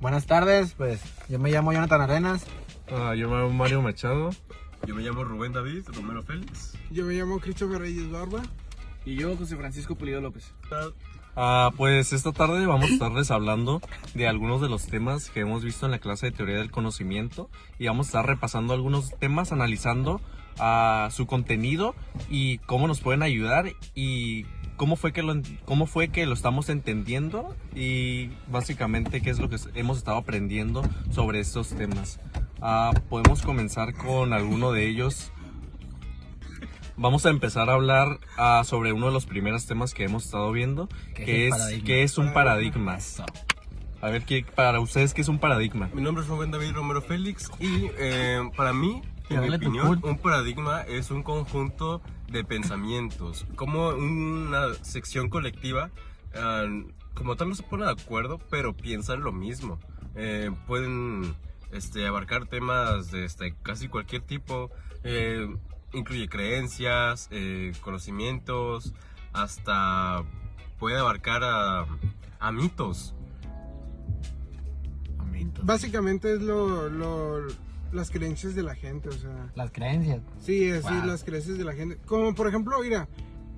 Buenas tardes, pues yo me llamo Jonathan Arenas. Yo me llamo Mario Machado. Yo me llamo Rubén David Romero Félix. Yo me llamo Christopher Reyes Barba. Y yo, José Francisco Pulido López. Pues esta tarde vamos a estarles hablando de algunos de los temas que hemos visto en la clase de teoría del conocimiento y vamos a estar repasando algunos temas, analizando su contenido y cómo nos pueden ayudar y cómo fue que lo estamos entendiendo y básicamente qué es lo que hemos estado aprendiendo sobre estos temas. Podemos comenzar con alguno de ellos. Vamos a empezar a hablar sobre uno de los primeros temas que hemos estado viendo, que es un paradigma. A ver, para ustedes, ¿qué es un paradigma? Mi nombre es Rubén David Romero Félix y para mí, en mi opinión, un paradigma es un conjunto de pensamientos, como una sección colectiva, como tal no se pone de acuerdo, pero piensan lo mismo. Pueden abarcar temas de casi cualquier tipo. Incluye creencias, conocimientos, hasta puede abarcar a mitos. Básicamente es las creencias de la gente, o sea. Las creencias. Sí, las creencias de la gente. Como por ejemplo, mira,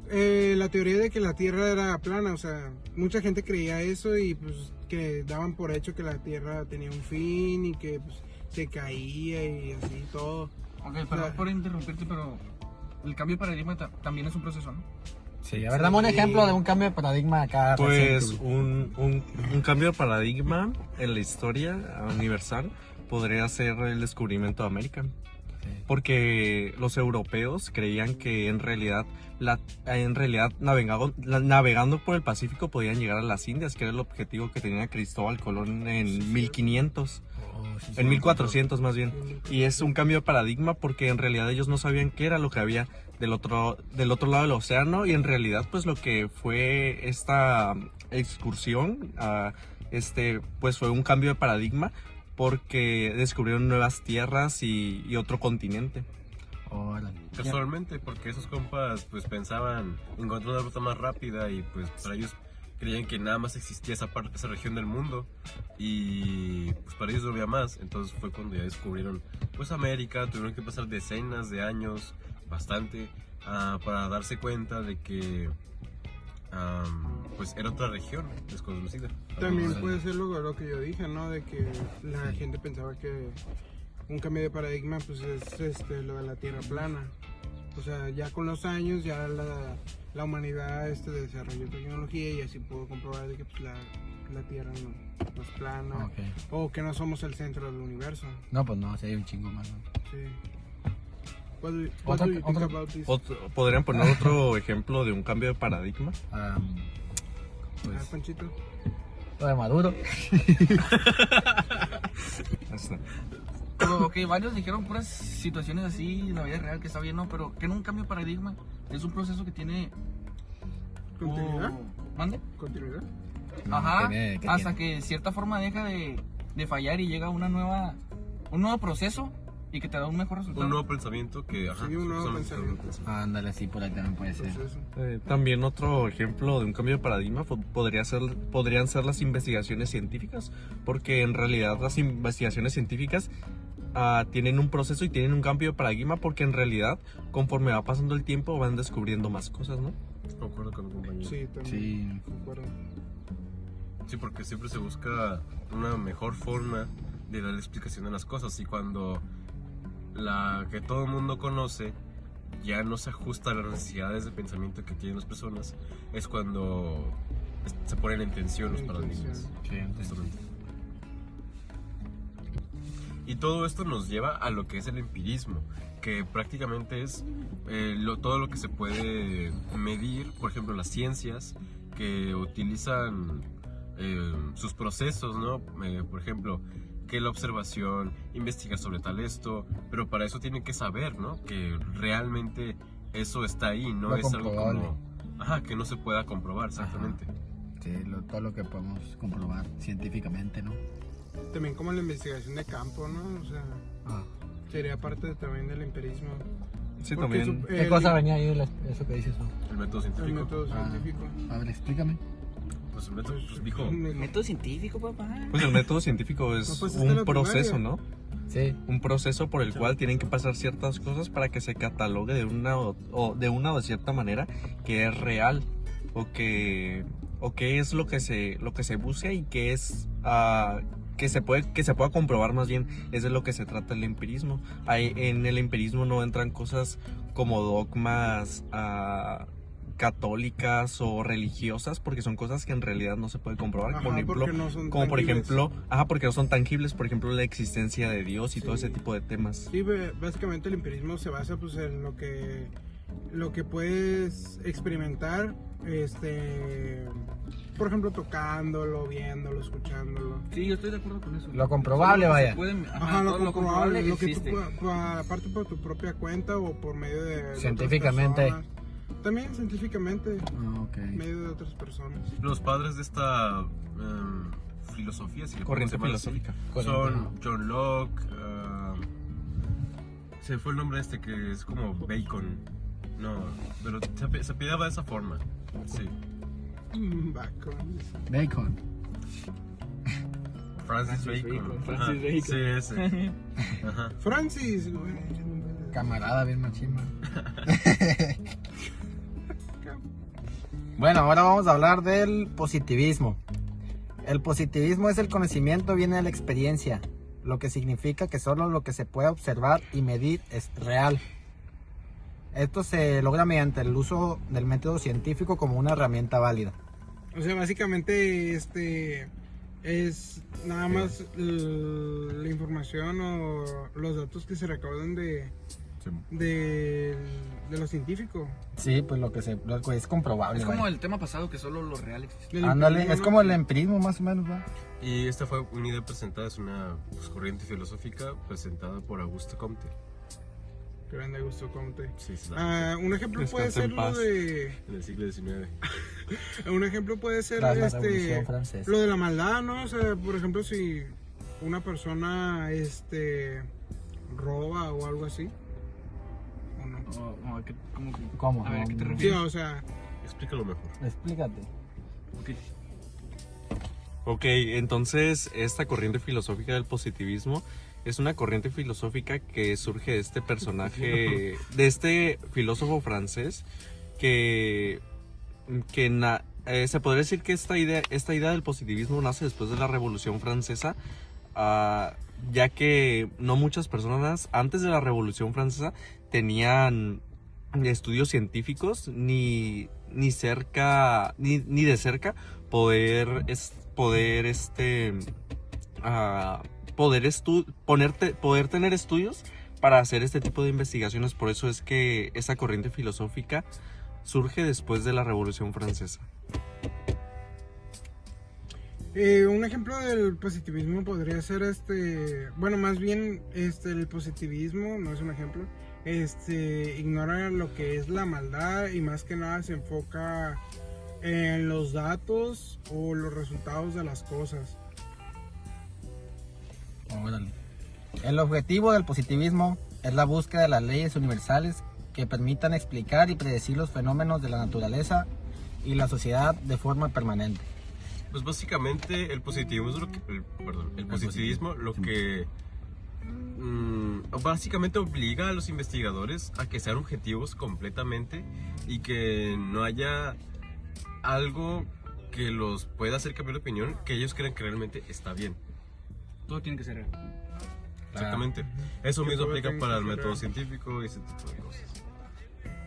la teoría de que la Tierra era plana, o sea, mucha gente creía eso y pues que daban por hecho que la Tierra tenía un fin y que pues, se caía y así todo. Ok, perdón por interrumpirte, pero el cambio de paradigma también es un proceso, ¿no? Sí, a ver, dame un ejemplo de un cambio de paradigma acá. Pues reciente. un cambio de paradigma en la historia universal podría ser el descubrimiento de América. Porque los europeos creían que en realidad navegando por el Pacífico podían llegar a las Indias, que era el objetivo que tenía Cristóbal Colón en 1500. En 1400 más bien. Y es un cambio de paradigma porque en realidad ellos no sabían qué era lo que había del otro lado del océano, y en realidad pues lo que fue esta excursión pues fue un cambio de paradigma porque descubrieron nuevas tierras y otro continente. Casualmente, porque esos compas pues pensaban encontrar una ruta más rápida y pues para ellos creían que nada más existía esa región del mundo y pues para ellos no había más. Entonces fue cuando ya descubrieron pues América. Tuvieron que pasar decenas de años, bastante, para darse cuenta de que pues era otra región desconocida. También puede ser lo que yo dije, ¿no? De que la gente pensaba que un cambio de paradigma pues es lo de la Tierra plana. O sea, ya con los años ya la humanidad desarrolló tecnología y así pudo comprobar de que pues, la Tierra no es plana. Okay. O que no somos el centro del universo. No, pues no, sería un chingo más, ¿no? Sí. What do you think about this? ¿Podrían poner otro ejemplo de un cambio de paradigma? Pues, Panchito. lo de Maduro. Pero, ok, varios dijeron puras situaciones así en la vida real que está bien, ¿no? Pero que en un cambio de paradigma es un proceso que tiene... ¿Continuidad? ¿Mande? ¿Continuidad? Ajá, ¿qué hasta tiene? que de cierta forma deja de fallar y llega un nuevo proceso y que te da un mejor resultado. Un nuevo pensamiento que... Sí, un nuevo solamente pensamiento. Ándale, sí, por ahí también puede ser. Pues eso. También otro ejemplo de un cambio de paradigma podrían ser las investigaciones científicas, porque en realidad las investigaciones científicas tienen un proceso y tienen un cambio de paradigma, porque en realidad conforme va pasando el tiempo van descubriendo más cosas, ¿no? Concuerdo con el compañero. Sí, también. Sí. Concuerdo. Sí, porque siempre se busca una mejor forma de dar explicación a las cosas, y cuando la que todo el mundo conoce ya no se ajusta a las necesidades de pensamiento que tienen las personas, es cuando se ponen en tensión los paradigmas. Sí, Justamente. Y todo esto nos lleva a lo que es el empirismo, que prácticamente es todo lo que se puede medir. Por ejemplo, las ciencias que utilizan sus procesos, ¿no? Por ejemplo, que la observación, investigar sobre tal esto, pero para eso tienen que saber, ¿no? Que realmente eso está ahí, no Lo es algo comprobable. como... que no se pueda comprobar, exactamente. Sí, todo lo que podemos comprobar científicamente, ¿no? También como la investigación de campo, ¿no? O sea, sería parte también del empirismo. Sí, Porque también. ¿Qué cosa venía ahí eso que dices tú? El método El científico. método científico. A ver, explícame. Pues el método, pues dijo. Método científico, papá. Pues el método científico es No, pues, está en un la proceso, primaria. ¿no? Sí. Un proceso por el cual tienen que pasar ciertas cosas para que se catalogue de una o de cierta manera que es real o que es lo que se busca y que es que se pueda comprobar. Más bien es de lo que se trata el empirismo. En el empirismo no entran cosas como dogmas católicas o religiosas, porque son cosas que en realidad no se puede comprobar. Ajá, por ejemplo, porque no son como por tangibles. ejemplo, porque no son tangibles, por ejemplo, la existencia de Dios y todo ese tipo de temas. Sí, básicamente el empirismo se basa pues en lo que puedes experimentar, por ejemplo, tocándolo, viéndolo, escuchándolo. Sí, yo estoy de acuerdo con eso. Lo comprobable, Solo que vaya. se puede- Ajá, todo lo comprobable, lo que tú existe. aparte por tu propia cuenta o por medio de otras Científicamente. personas. También científicamente, Ok. medio de otras personas. Los padres de esta filosofía, si le Corriente podemos llamar así, filosófica. son John Locke. Se fue el nombre que es como Bacon. No, pero se apellidaba de esa forma. Sí. Bacon. Bacon. Francis Bacon. Francis Ajá, Bacon. Sí, ese. Ajá. Francis, güey. Camarada bien machín. Bueno, ahora vamos a hablar del positivismo. El positivismo es el conocimiento viene de la experiencia, lo que significa que solo lo que se puede observar y medir es real. Esto se logra mediante el uso del método científico como una herramienta válida. O sea, básicamente es nada más la información o los datos que se recaudan de lo científico. Sí, pues lo que es comprobable. Es como vaya. el tema pasado que solo lo real existe. Del Ándale, empirismo, es ¿no? como el empirismo más o menos, ¿va? Y esta fue una idea presentada, es una corriente filosófica presentada por Auguste Comte. Grande Augusto Comte. Sí, sí, la Un ejemplo puede Descansa en ser lo paz. de. en el siglo XIX. Un ejemplo puede ser Tras la Revolución Francesa. lo de la maldad, ¿no? O sea, por ejemplo, si una persona roba o algo así. ¿O no? ¿Cómo? A ver, ¿a qué te Sí, refieres? o sea, Explícalo mejor. Explícate. Ok. Ok, entonces esta corriente filosófica del positivismo es una corriente filosófica que surge de este personaje, de este filósofo francés que se podría decir que esta idea del positivismo nace después de la Revolución Francesa, ya que no muchas personas antes de la Revolución Francesa tenían estudios científicos ni de cerca poder tener estudios para hacer este tipo de investigaciones. Por eso es que esa corriente filosófica surge después de la Revolución Francesa. un ejemplo del positivismo podría ser bueno, más bien el positivismo no es un ejemplo. Ignora lo que es la maldad y más que nada se enfoca en los datos o los resultados de las cosas. Órale. El objetivo del positivismo es la búsqueda de las leyes universales que permitan explicar y predecir los fenómenos de la naturaleza y la sociedad de forma permanente. Pues básicamente el positivismo es el positivismo lo que básicamente obliga a los investigadores a que sean objetivos completamente y que no haya algo que los pueda hacer cambiar de opinión que ellos crean que realmente está bien. Todo tiene que ser real. Exactamente. Eso Que mismo todo aplica tenga para que el ser método real. científico y ese tipo de cosas.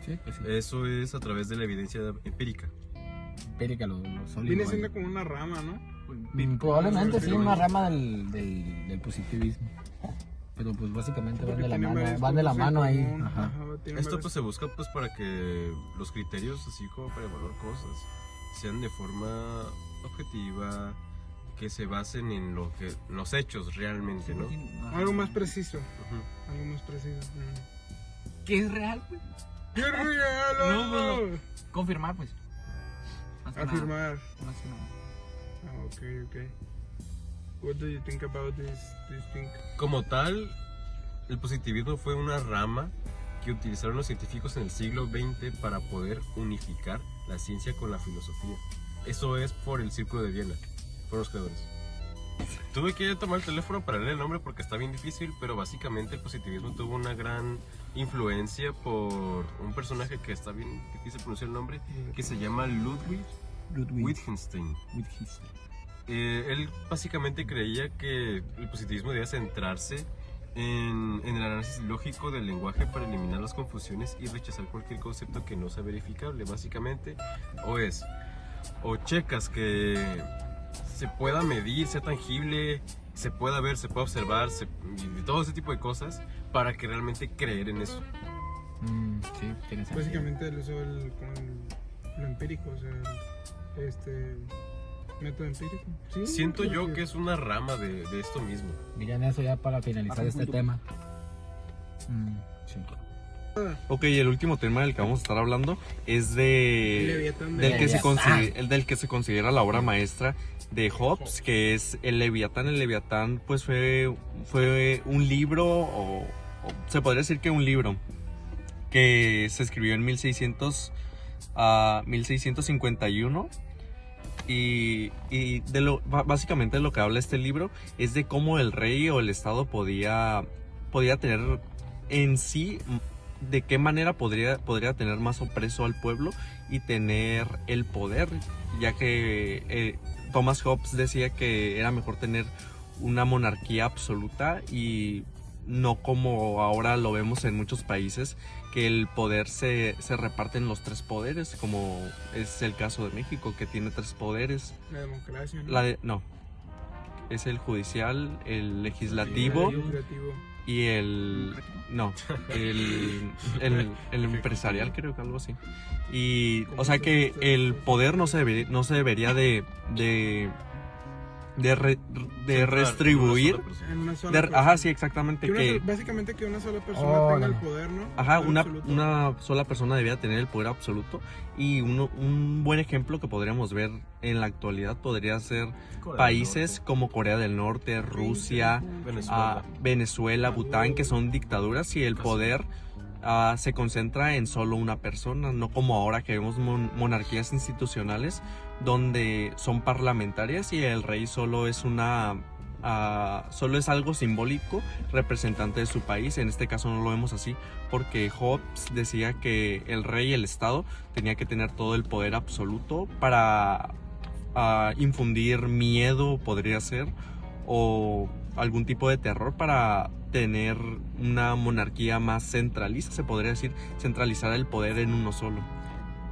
Sí, pues sí. Eso es a través de la evidencia empírica. Empírica, lo sólido. Viene vaya. siendo como una rama, ¿no? Probablemente sí, una rama del positivismo. Pero pues básicamente van Porque de la tienen mano, varias van de la cosas en mano ahí. común, Ajá. tienen Esto varias- pues se busca pues para que los criterios así como para evaluar cosas sean de forma objetiva, que se basen en los hechos realmente, ¿no? algo más preciso. Ujú. Algo más preciso. ¿Qué es real, pues? ¡Qué regalo! No. Confirmar, pues. Más que nada. Afirmar. Más que nada. Okay. What do you think about this thing? Como tal, el positivismo fue una rama que utilizaron los científicos en el siglo XX para poder unificar la ciencia con la filosofía. Eso es por el Círculo de Viena, por los creadores. Tuve que tomar el teléfono para leer el nombre porque está bien difícil, pero básicamente el positivismo tuvo una gran influencia por un personaje que está bien difícil pronunciar el nombre, que se llama Ludwig Wittgenstein. Él básicamente creía que el positivismo debía centrarse en el análisis lógico del lenguaje para eliminar las confusiones y rechazar cualquier concepto que no sea verificable. Básicamente, o checas que se pueda medir, sea tangible, se pueda ver, se pueda observar, y todo ese tipo de cosas para que realmente creer en eso. Sí, tiene sentido. Básicamente él usó lo empírico, o sea, método empírico. Sí, Siento yo que es una rama de esto mismo. Miren eso ya para finalizar este tema. Sí. Ok, el último tema del que vamos a estar hablando es Leviatán de del que se considera la obra maestra de Hobbes, que es el Leviatán. El Leviatán pues fue un libro, o se podría decir que un libro, que se escribió en 1651. Y básicamente lo que habla este libro es de cómo el rey o el estado podía tener en sí, de qué manera podría tener más opreso al pueblo y tener el poder, ya que Thomas Hobbes decía que era mejor tener una monarquía absoluta y no como ahora lo vemos en muchos países, que el poder se reparte en los 3 poderes, como es el caso de México, que tiene 3 poderes. La democracia, ¿no? No, es el judicial, el legislativo y el empresarial, creo que algo así. Y o sea que el poder no se debería de restribuir. En una sola persona. Ajá, sí, exactamente. Básicamente que una sola persona tenga el poder, ¿no? Ajá, El una absoluto. sola persona debía tener el poder absoluto. Y un buen ejemplo que podríamos ver en la actualidad podría ser países como Corea del Norte, Rusia, Venezuela, Bután, que son dictaduras y el poder se concentra en solo una persona, no como ahora que vemos monarquías institucionales donde son parlamentarias y el rey solo es solo es algo simbólico, representante de su país. En este caso no lo vemos así, porque Hobbes decía que el rey y el Estado tenía que tener todo el poder absoluto para infundir miedo, podría ser, o algún tipo de terror, para tener una monarquía más centralista, se podría decir, centralizar el poder en uno solo.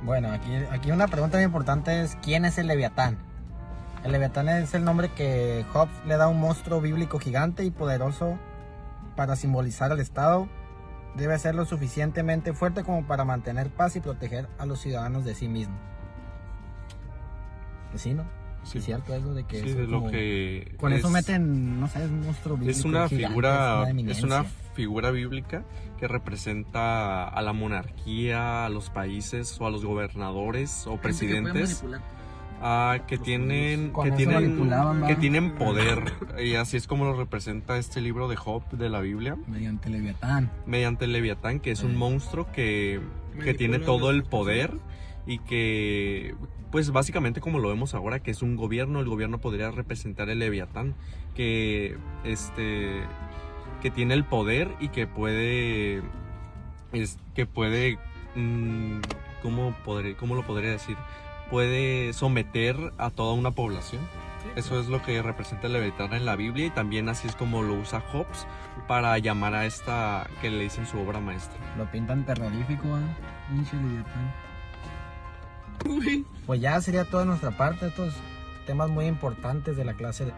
Bueno, aquí una pregunta muy importante es: ¿quién es el Leviatán? El Leviatán es el nombre que Hobbes le da a un monstruo bíblico gigante y poderoso para simbolizar al Estado. Debe ser lo suficientemente fuerte como para mantener paz y proteger a los ciudadanos de sí mismo. Pues sí, ¿no? Sí. Es cierto eso de que... Sí, eso de lo como, que con eso es- meten, no sé, es un monstruo bíblico Es una gigante, figura, es es una una figura bíblica que representa a la monarquía, a los países o a los gobernadores o presidentes que tienen Con eso manipulaban, ¿va? que tienen poder, y así es como lo representa este libro de Job de la Biblia, mediante Leviatán. mediante el Leviatán, que es un monstruo que Manipula tiene todo las el poder y que, pues básicamente como lo vemos ahora, que es un gobierno, el gobierno podría representar el Leviatán, que que tiene el poder y que puede ¿cómo lo podría decir? Puede someter a toda una población. Eso es lo que representa el Leviatán en la Biblia, y también así es como lo usa Hobbes para llamar a esta que le dicen su obra maestra. Lo pintan terrorífico, ¿eh? Pinche Leviatán. Pues ya sería toda nuestra parte, estos temas muy importantes de la clase de